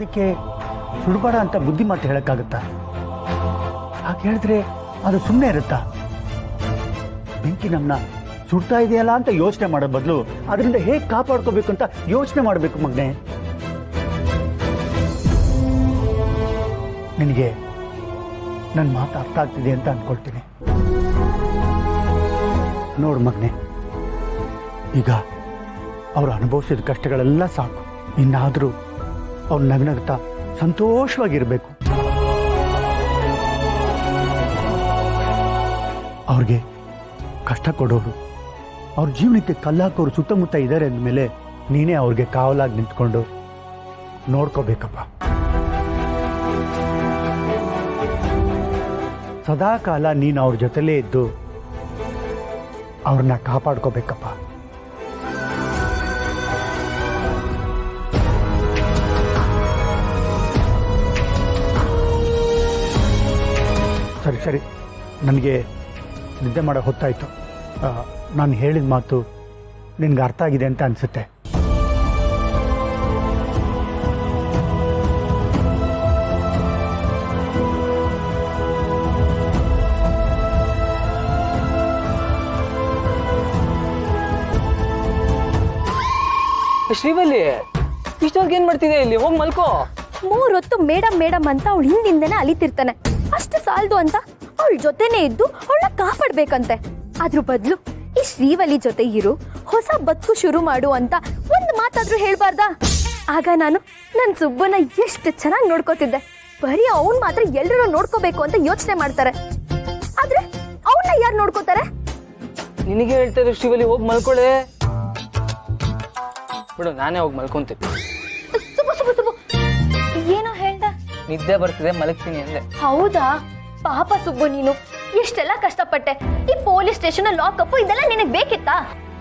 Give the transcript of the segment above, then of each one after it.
ಅದಕ್ಕೆ ಸುಡಬೇಡ ಅಂತ ಬುದ್ಧಿ ಮಾತು ಹೇಳೋಕ್ಕಾಗತ್ತಾ? ಹಾಗೆ ಹೇಳಿದ್ರೆ ಅದು ಸುಮ್ಮನೆ ಇರುತ್ತಾ? ಬೆಂಕಿ ನಮ್ಮನ್ನ ಸುಡ್ತಾ ಇದೆಯಲ್ಲ ಅಂತ ಯೋಚನೆ ಮಾಡೋ ಬದಲು ಅದರಿಂದ ಹೇಗೆ ಕಾಪಾಡ್ಕೋಬೇಕು ಅಂತ ಯೋಚನೆ ಮಾಡಬೇಕು ಮಗನೇ. ನಿನಗೆ ನನ್ನ ಮಾತು ಅರ್ಥ ಆಗ್ತಿದೆ ಅಂತ ಅಂದ್ಕೊಳ್ತೀನಿ. ನೋಡು ಮಗನೇ, ಈಗ ಅವ್ರು ಅನುಭವಿಸಿದ ಕಷ್ಟಗಳೆಲ್ಲ ಸಾಕು. ಇನ್ನಾದರೂ ಅವ್ರು ನಗನಗ್ತಾ ಸಂತೋಷವಾಗಿರಬೇಕು. ಅವ್ರಿಗೆ ಕಷ್ಟ ಕೊಡೋರು, ಅವ್ರ ಜೀವನಕ್ಕೆ ಕಲ್ಲಾಕೋರು ಸುತ್ತಮುತ್ತ ಇದ್ದಾರೆ ಅಂದಮೇಲೆ ನೀನೇ ಅವ್ರಿಗೆ ಕಾವಲಾಗಿ ನಿಂತ್ಕೊಂಡು ನೋಡ್ಕೋಬೇಕಪ್ಪ. ಸದಾ ಕಾಲ ನೀನು ಅವ್ರ ಜೊತೆಲೇ ಇದ್ದು ಅವ್ರನ್ನ ಕಾಪಾಡ್ಕೋಬೇಕಪ್ಪ. ಸರಿ ಸರಿ, ನನಗೆ ನಿದ್ದೆ ಮಾಡೋ ಹೊತ್ತಾಯಿತು. ನಾನು ಹೇಳಿದ ಮಾತು ನಿನ್ಗೆ ಅರ್ಥ ಆಗಿದೆ ಅಂತ ಅನಿಸುತ್ತೆ. ಶ್ರೀವಲ್ಲಿ, ಇಷ್ಟೊಂದು ಏನ್ ಮಾಡ್ತಿದೆ ಇಲ್ಲಿ? ಹೋಗಿ ಮಲ್ಕೋ. 3 ಹೊತ್ತು ಮೇಡಮ್ ಮೇಡಮ್ ಅಂತ ಅವಳು ಹಿಂದಿಂದನೇ ಅಲಿತಿರ್ತಾನೆ. ಅಷ್ಟು ಸಾಲದು ಅಂತ ಅವಳ ಜೊತೆನೇ ಇದ್ದು ಅವಳನ್ನ ಕಾಪಾಡ್ಬೇಕಂತೆ. ಅದ್ರ ಬದಲು ಈ ಶ್ರೀವಲ್ಲಿ ಜೊತೆ ಇರು, ಹೊಸ ಬದುಕು ಶುರು ಮಾಡು ಅಂತ ಒಂದು ಮಾತಾದ್ರೂ ಹೇಳ್ಬಾರ್ದಾ? ಆಗ ನಾನು ನನ್ನ ಸುಬ್ಬನ ಎಷ್ಟು ಚೆನ್ನಾಗಿ ನೋಡ್ಕೋತಿದ್ದೆ. ಬರೀ ಅವ್ನ್ ಮಾತ್ರ ಎಲ್ರೂ ನೋಡ್ಕೋಬೇಕು ಅಂತ ಯೋಚನೆ ಮಾಡ್ತಾರೆ. ಆದ್ರೆ ಅವನ್ನ ಯಾರು ನೋಡ್ಕೋತಾರೆ? ನಿನಗೆ ಹೇಳ್ತಾರೆ ಶ್ರೀವಲ್ಲಿ, ಹೋಗಿ ಮಲ್ಕೊಳ್ಳೆ. ಬಿಡು, ನಾನೇ ಹೋಗಿ ಮಲ್ಕೊಂತೀನಿ. ಸುಬ್ಬು ಏನೋ ಹೇಳ್ದ? ನಿದ್ದೆ ಬರ್ತಿದೆ, ಮಲಗ್ತೀನಿ ಅಂದೆ. ಹೌದಾ? ಪಾಪ ಸುಬ್ಬು, ನೀನು ಎಷ್ಟೆಲ್ಲ ಕಷ್ಟಪಟ್ಟೆ. ಈ ಪೊಲೀಸ್ ಸ್ಟೇಷನ್ ಲಾಕಪ್ ಇದೆಲ್ಲ ನಿನಗ್ ಬೇಕಿತ್ತಾ?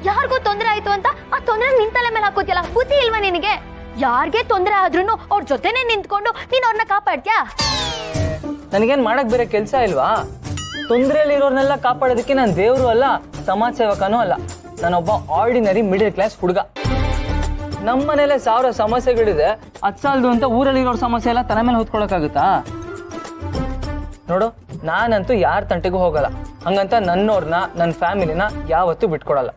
ಯಾರಿಗೋ ತೊಂದರೆ ಆಯ್ತು ಅಂತ ಆ ತೊಂದರೆ ನಿನ್ ತಲೆ ಮೇಲೆ ಹಾಕೋತಿಯಲ್ಲ, ಬುದ್ಧಿ ಇಲ್ವಾ ನಿನಗೆ? ಯಾರಿಗೆ ತೊಂದರೆ ಆದ್ರೂ ಅವ್ರ ಜೊತೆನೆ ನಿಂತ್ಕೊಂಡು ನೀನ್ ಅವ್ರನ್ನ ಕಾಪಾಡ್ತ್ಯಾ? ನನಗೇನ್ ಮಾಡಕ್ ಬೇರೆ ಕೆಲ್ಸ ಇಲ್ವಾ? ತೊಂದರೆಯಲ್ಲಿ ಇರೋರ್ನೆಲ್ಲ ಕಾಪಾಡೋದಕ್ಕೆ ನಾನು ದೇವ್ರು ಅಲ್ಲ, ಸಮಾಜ ಸೇವಕನೂ ಅಲ್ಲ. ನಾನೊಬ್ಬ ಆರ್ಡಿನರಿ ಮಿಡಲ್ ಕ್ಲಾಸ್ ಹುಡುಗ. ನಮ್ಮನೇಲೆ 1000 ಸಮಸ್ಯೆಗಳಿದೆ. ಅದ್ ಸಾಲದು ಅಂತ ಊರಲ್ಲಿರೋರ್ ಸಮಸ್ಯೆ ಎಲ್ಲ ತನ ಮೇಲೆ ಹೊತ್ಕೊಳಕ್ಕಾಗುತ್ತಾ? ನೋಡು, ನಾನಂತೂ ಯಾರ ತಂಟೆಗೂ ಹೋಗಲ್ಲ. ಹಂಗಂತ ನನ್ನೋರ್ನ, ನನ್ನ ಫ್ಯಾಮಿಲಿನ ಯಾವತ್ತೂ ಬಿಟ್ಕೊಡಲ್ಲ.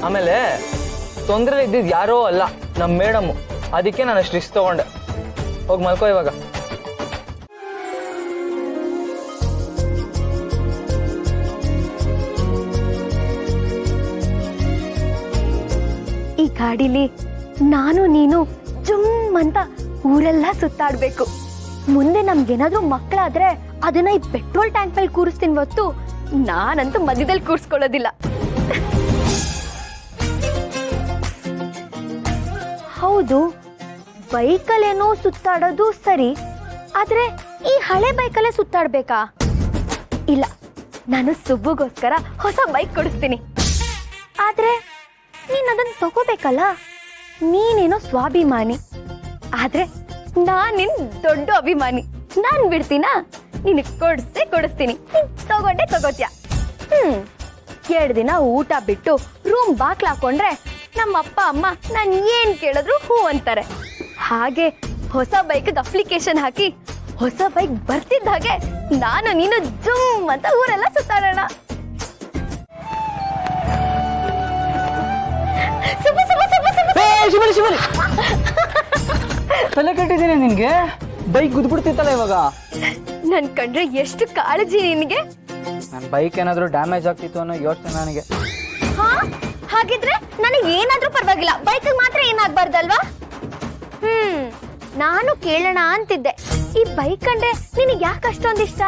ಆಮೇಲೆ ತೊಂದರೆ ಇದ್ದಿದ್ ಯಾರೋ ಅಲ್ಲ, ನಮ್ಮ ಮೇಡಮ್ಮು. ಅದಕ್ಕೆ ನಾನು ಅಷ್ಟು ರಿಸ್ಕ್ ತಗೊಂಡೆ. ಹೋಗಿ ಮಲ್ಕೋ ಇವಾಗ. ಈ ಗಾಡಿಲಿ ನಾನು ನೀನು ಜುಮ್ ಅಂತ ಊರೆಲ್ಲ ಸುತ್ತಾಡ್ಬೇಕು. ಮುಂದೆ ನಮ್ಗೇನಾದ್ರೂ ಮಕ್ಕಳಾದ್ರೆ ಅದನ್ನ ಈ ಪೆಟ್ರೋಲ್ ಟ್ಯಾಂಕ್ ಮೇಲೆ ಕೂರಿಸ್ತೀನಿ ಹೊತ್ತು ನಾನಂತೂ ಮಧ್ಯದಲ್ಲಿ ಕೂರಿಸ್ಕೊಳ್ಳೋದಿಲ್ಲ. ಹೌದು, ಬೈಕಲ್ಲೇನೋ ಸುತ್ತಾಡೋದು ಸರಿ, ಆದ್ರೆ ಈ ಹಳೆ ಬೈಕಲ್ಲೇ ಸುತ್ತಾಡ್ಬೇಕಾ? ಇಲ್ಲ, ನಾನು ಸುಬ್ಬುಗೋಸ್ಕರ ಹೊಸ ಬೈಕ್ ಕೊಡಿಸ್ತೀನಿ. ಆದ್ರೆ ನೀನ್ ಅದನ್ನ ತಗೋಬೇಕಲ್ಲ. ನೀನೇನೋ ಸ್ವಾಭಿಮಾನಿ, ಆದ್ರೆ ನಾನಿನ್ ದೊಡ್ಡ ಅಭಿಮಾನಿ. ನಾನ್ ಬಿಡ್ತೀನಾ? ನಿನಗ್ ಕೊಡಿಸ್ತೀನಿ, ನೀನ್ ತಗೋತ್ಯಾ. 2 ದಿನ ಊಟ ಬಿಟ್ಟು ರೂಮ್ ಬಾಕ್ಲ ಹಾಕೊಂಡ್ರೆ ನಮ್ಮ ಅಪ್ಪ ಅಮ್ಮ ನಾನ್ ಏನ್ ಕೇಳಿದ್ರು ಹೂ ಅಂತಾರೆ. ಹಾಗೆ ಹೊಸ ಬೈಕ್ ಅಪ್ಲಿಕೇಶನ್ ಹಾಕಿ ಹೊಸ ಬೈಕ್ ಬರ್ತಿದ್ದ ಹಾಗೆ ನಾನು ನೀನು ಜುಮ್ ಅಂತ ಊರೆಲ್ಲ ಸುತ್ತಾಡೋಣ. ತಲೆ ಕೆಟ್ಟಿದ್ದೀನಿ ನಿನ್ಗೆ. ಬೈಕ್ ಗುದ್ಬಿಡ್ತಿತ್ತಲ್ಲ ಇವಾಗ. ನನ್ ಕಂಡ್ರೆ ಎಷ್ಟು ಕಾಳಜಿ ನಿನಗೆ. ನನ್ನ ಬೈಕ್ ಏನಾದ್ರೂ ಡ್ಯಾಮೇಜ್ ಆಗ್ತಿತ್ತು ಅನ್ನೋ ಯೋಚನೆ ನನಗೆ. ಹಾಗಿದ್ರೆ ನನಗೆ ಏನಾದ್ರೂ ಪರವಾಗಿಲ್ಲ, ಬೈಕ್ ಮಾತ್ರ ಏನಾಗ್ಬಾರ್ದಲ್ವಾ? ನಾನು ಕೇಳೋಣ ಅಂತಿದ್ದೆ. ಈ ಬೈಕ್ ಕಂಡ್ರೆ ನಿನಗೆ ಯಾಕೆ ಅಷ್ಟೊಂದು ಇಷ್ಟ?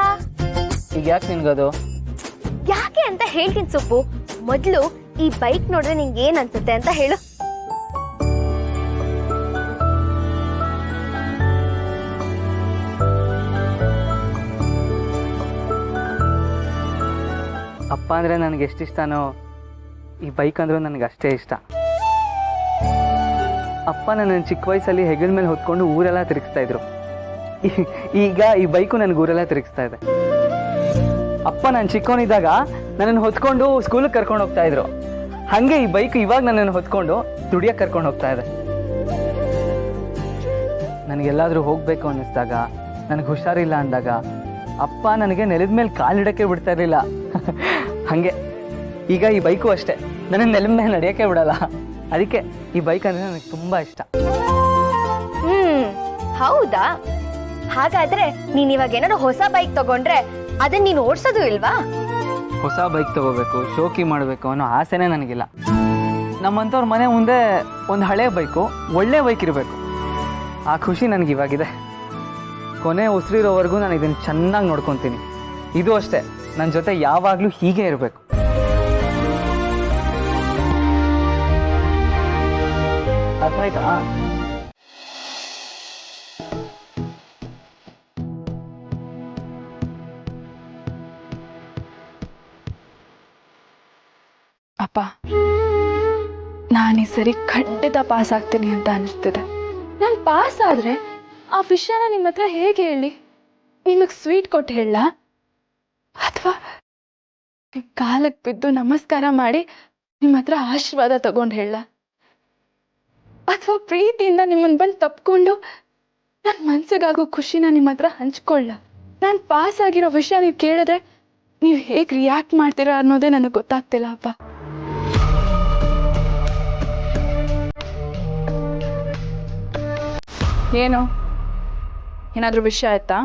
ಈಗ ಯಾಕೆ ನಿನ್ಗದು? ಯಾಕೆ ಅಂತ ಹೇಳ್ತೀನಿ ಸುಬ್ಬು. ಮೊದ್ಲು ಈ ಬೈಕ್ ನೋಡ್ರೆ ನಿಂಗೆ ಏನ್ ಅನ್ಸುತ್ತೆ ಅಂತ ಹೇಳು. ಅಪ್ಪ ಅಂದರೆ ನನಗೆ ಎಷ್ಟು ಇಷ್ಟನೋ ಈ ಬೈಕ್ ಅಂದರೂ ನನಗೆ ಅಷ್ಟೇ ಇಷ್ಟ. ಅಪ್ಪ ನನ್ನ ಚಿಕ್ಕ ವಯಸ್ಸಲ್ಲಿ ಹೆಗಲ ಮೇಲೆ ಹೊತ್ಕೊಂಡು ಊರೆಲ್ಲ ತಿರುಗಿಸ್ತಾ ಇದ್ರು. ಈಗ ಈ ಬೈಕು ನನಗೆ ಊರೆಲ್ಲ ತಿರುಗಿಸ್ತಾ ಇದೆ. ಅಪ್ಪ ನಾನು ಚಿಕ್ಕವನಿದ್ದಾಗ ನನ್ನನ್ನು ಹೊತ್ಕೊಂಡು ಸ್ಕೂಲಿಗೆ ಕರ್ಕೊಂಡು ಹೋಗ್ತಾ ಇದ್ರು. ಹಂಗೆ ಈ ಬೈಕ್ ಇವಾಗ ನನ್ನನ್ನು ಹೊತ್ಕೊಂಡು ದುಡಿಯಕ್ಕೆ ಕರ್ಕೊಂಡು ಹೋಗ್ತಾ ಇದೆ. ನನಗೆಲ್ಲಾದ್ರೂ ಹೋಗ್ಬೇಕು ಅನ್ನಿಸ್ದಾಗ, ನನಗೆ ಹುಷಾರಿಲ್ಲ ಅಂದಾಗ ಅಪ್ಪ ನನಗೆ ನೆಲದ ಮೇಲೆ ಕಾಲಿಡಕ್ಕೆ ಬಿಡ್ತಾ ಇರಲಿಲ್ಲ. ಹಾಗೆ ಈಗ ಈ ಬೈಕು ಅಷ್ಟೇ, ನನಗೆ ನೆಲದ ಮೇಲೆ ನಡೆಯೋಕ್ಕೆ ಬಿಡಲ್ಲ. ಅದಕ್ಕೆ ಈ ಬೈಕ್ ಅಂದರೆ ನನಗೆ ತುಂಬ ಇಷ್ಟ. ಹೌದಾ? ಹಾಗಾದ್ರೆ ನೀನ್ ಇವಾಗ ಏನಾದ್ರು ಹೊಸ ಬೈಕ್ ತಗೊಂಡ್ರೆ ಅದನ್ನ ನೀನು ಓಡಿಸೋದು ಇಲ್ವಾ? ಹೊಸ ಬೈಕ್ ತಗೋಬೇಕು, ಶೋಕಿ ಮಾಡಬೇಕು ಅನ್ನೋ ಆಸೆನೇ ನನಗಿಲ್ಲ. ನಮ್ಮಂಥವ್ರ ಮನೆ ಮುಂದೆ ಒಂದು ಹಳೆ ಬೈಕು, ಒಳ್ಳೆ ಬೈಕ್ ಇರಬೇಕು. ಆ ಖುಷಿ ನನಗೆ ಇವಾಗಿದೆ. ಕೊನೆ ಉಸಿರಿರೋವರೆಗೂ ನಾನು ಇದನ್ನು ಚೆನ್ನಾಗಿ ನೋಡ್ಕೊತೀನಿ. ಇದು ಅಷ್ಟೇ, ನನ್ನ ಜೊತೆ ಯಾವಾಗಲೂ ಹೀಗೆ ಇರಬೇಕು. ಅರ್ಥ ಆಯ್ತಾ? ಅಪ್ಪ, ನಾನು ಈ ಸರಿ ಖಂಡಿತ ಪಾಸ್ ಆಗ್ತೀನಿ ಅಂತ ಅನಿಸ್ತಿದೆ. ನಾನು ಪಾಸ್ ಆದರೆ ಆ ವಿಷಯನ ನಿಮ್ಮ ಹತ್ರ ಹೇಗೆ ಹೇಳಿ? ನಿಮಗೆ ಸ್ವೀಟ್ ಕೊಟ್ಟು ಹೇಳ, ಅಥವಾ ಕಾಲಕ್ಕೆ ಬಿದ್ದು ನಮಸ್ಕಾರ ಮಾಡಿ ನಿಮ್ಮ ಹತ್ರ ಆಶೀರ್ವಾದ ತಗೊಂಡು ಹೇಳ, ಅಥವಾ ಪ್ರೀತಿಯಿಂದ ನಿಮ್ಮನ್ನು ಬಂದು ತಪ್ಕೊಂಡು ನನ್ನ ಮನ್ಸಿಗಾಗೋ ಖುಷಿನ ನಿಮ್ಮ ಹತ್ರ ಹಂಚ್ಕೊಳ್ಳ? ನಾನು ಪಾಸ್ ಆಗಿರೋ ವಿಷಯ ನೀವು ಕೇಳಿದ್ರೆ ನೀವು ಹೇಗೆ ರಿಯಾಕ್ಟ್ ಮಾಡ್ತೀರಾ ಅನ್ನೋದೇ ನನಗೆ ಗೊತ್ತಾಗ್ತಿಲ್ಲ ಅಪ್ಪ. ಏನು, ಏನಾದರೂ ವಿಷಯ ಆಯ್ತಾ?